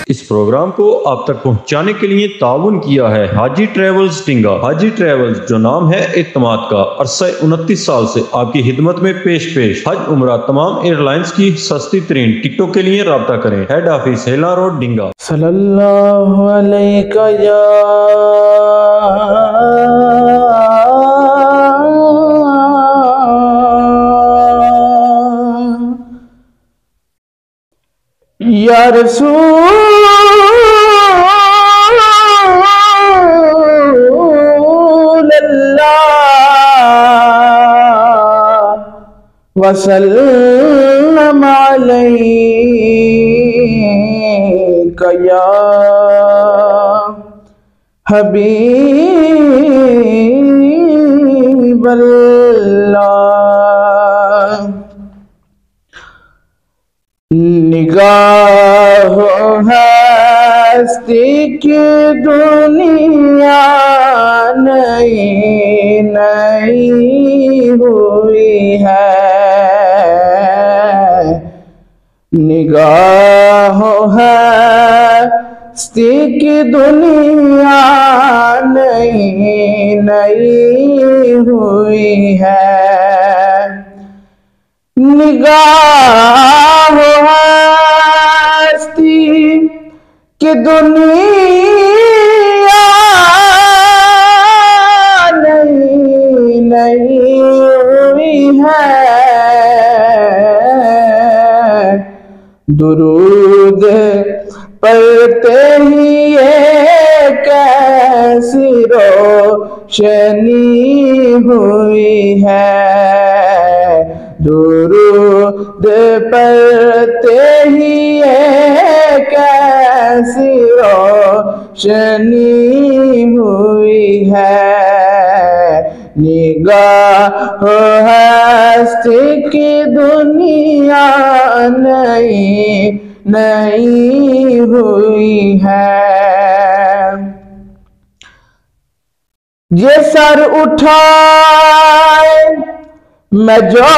इस प्रोग्राम को आप तक पहुंचाने के लिए ताउन किया है हाजी ट्रेवल्स टिंगा। हाजी ट्रेवल्स, जो नाम है एतमाद का, अरसा 29 साल से आपकी खिदमत में पेश हज उम्रा तमाम एयरलाइंस की सस्ती तरीन टिकटों के लिए राब्ता करें। हेड ऑफिस हेला रोड, डिंगा। सल्लल्लाहु अलैका या रसूल अल्लाह वसल्लम अलैका या हबीब अल्लाह। निगाहों हस्ती की दुनिया नई नई हुई है, निगाहों हस्ती की दुनिया नई नई हुई है। निगाहों हस्ती की दुनिया नई नई हुई है, दुरूद पढ़ते ही कैसी रोशनी हुई है, दुरूद पढ़ते ही कैसी रोशनी हुई है। निगाहों हस्ती की दुनिया नई नई हुई है। ये सर उठाए मैं जो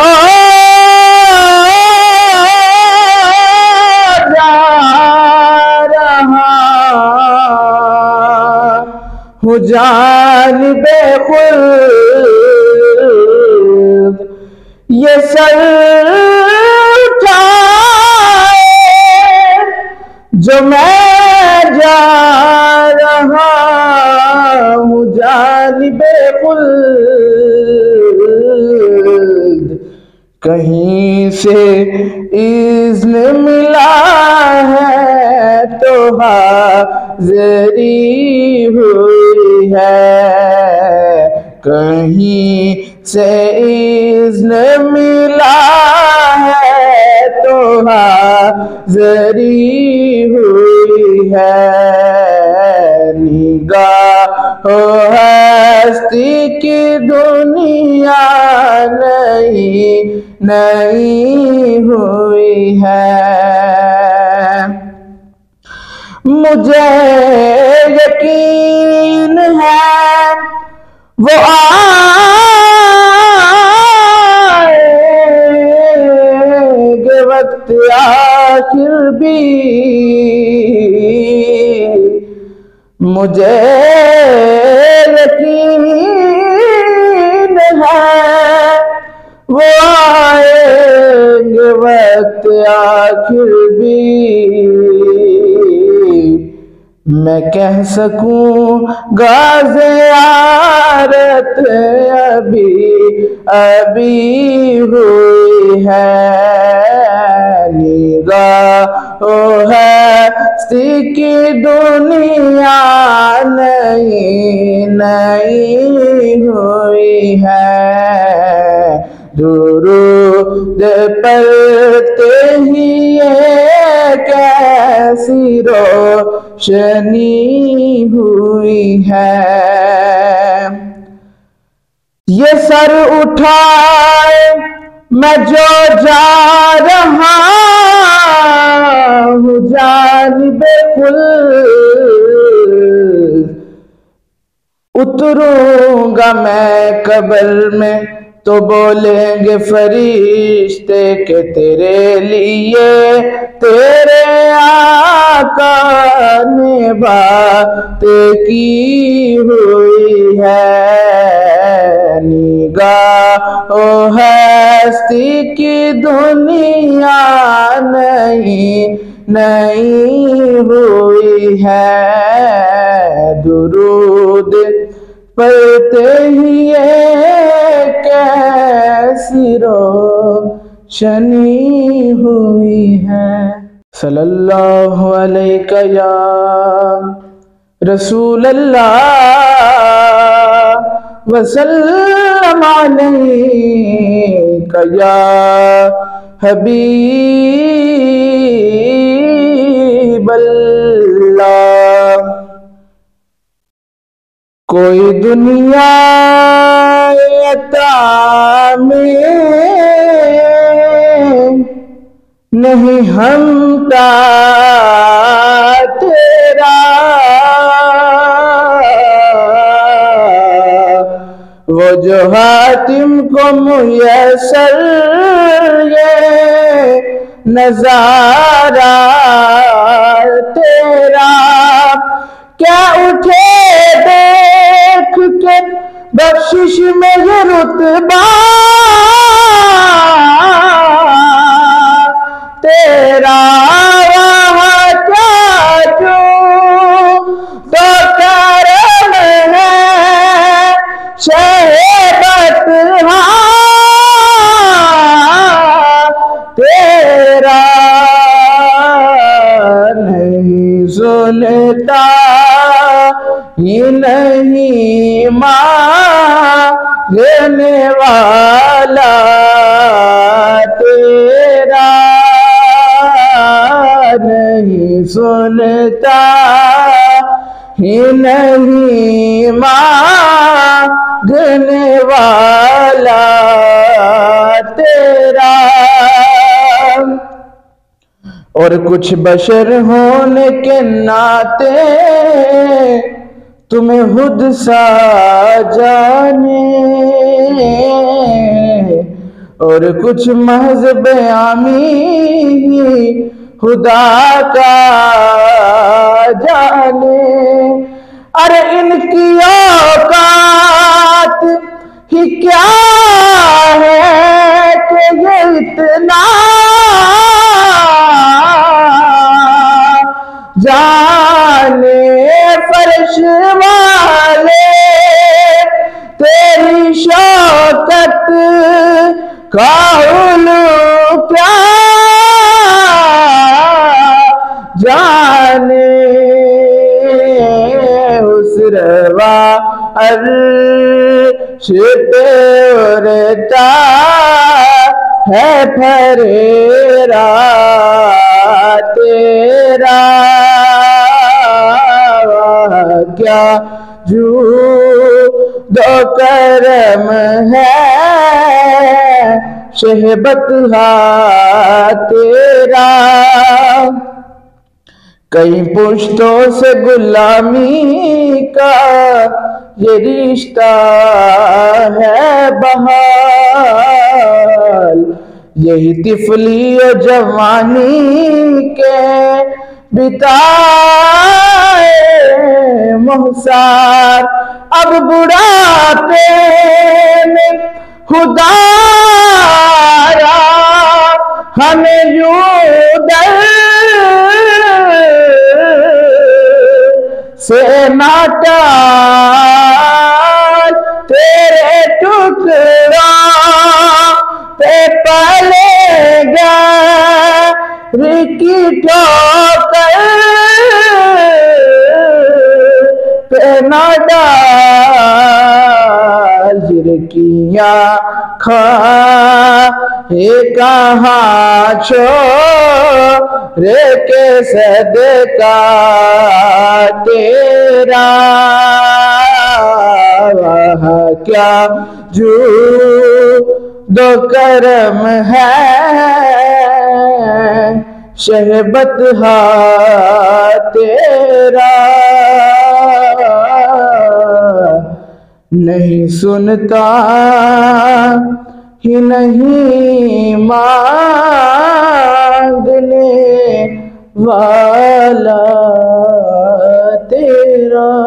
जा रहा हूँ जानिबे खुल्द, ये सर उठाए जो मैं जा रहा हूँ जानिबे खुल्द, कहीं से इज़्न मिला है तो हाज़री हुई है, कहीं से इज़्न मिला है तो हाज़री हुई है। निगाहों हस्ती की दुनिया नई नई हुई है। मुझे यकीन है वो आएगा वक्त आखिर भी, मुझे यकीन है वो आएंगे वक्त आखिर भी, मैं कह सकूं ज़ियारत अभी अभी हुई है। निगाहों हस्ती की दुनिया नई नई हुई है, दुरूद पढ़ते ही कैसी रोशनी हुई है। ये सर उठाए मैं जो जा रहा हूँ जानिबे खुल्द, उतरूंगा मैं कब्र में तो बोलेंगे फरिश्ते के तेरे लिए तेरे आका ने बात की हुई है, निगाह ओ हस्ती की दुनिया नहीं हुई है। दुरूद पढ़ते ही ये कैसी रोशनी हुई है। सल्लल्लाहु अलैका या रसूल अल्लाह वसल्लम अलैका या हबीब अल्लाह। कोई दुनिया अता में नहीं हमता तेरा, वो जो हातिम को मुयस्सर ये नजारा तेरा, क्या उठे देख के बख्शिश में ये रुतबा तेरा, वहाँ क्या जो तो करम है शहबत तेरा, नहीं सुनता ये नहीं मांगने वाला तेरा, नहीं सुनता ये नहीं मांगने वाला तेरा। और कुछ बशर होने के नाते तुम्हें खुद सा जाने, और कुछ महज बयामी खुदा का जाने। अरे इनकी औकात ही क्या है कि ये इतना जाने, फर्श वाले तेरी शौकत का उल्लू क्या जाने, उस रवा अर्श पे उड़ता है फरेरा तेरा, क्या जू दो करम है शहबत तेरा। कई पुश्तों से गुलामी का ये रिश्ता है बहाल, यही तिफली और जवानी के बिताए मुहसार, अब बुढ़ापे में खुदारा हमें यूं दर से नाटाल, तेरे टुकड़ा पे पलेगा रिकी ठोकर पे ना डाल, झिरकियाँ खा हे कहाँ छोरे के सदका तेरा, वह क्या जू दो करम है शहबत तेरा, नहीं सुनता ही नहीं मांगने वाला तेरा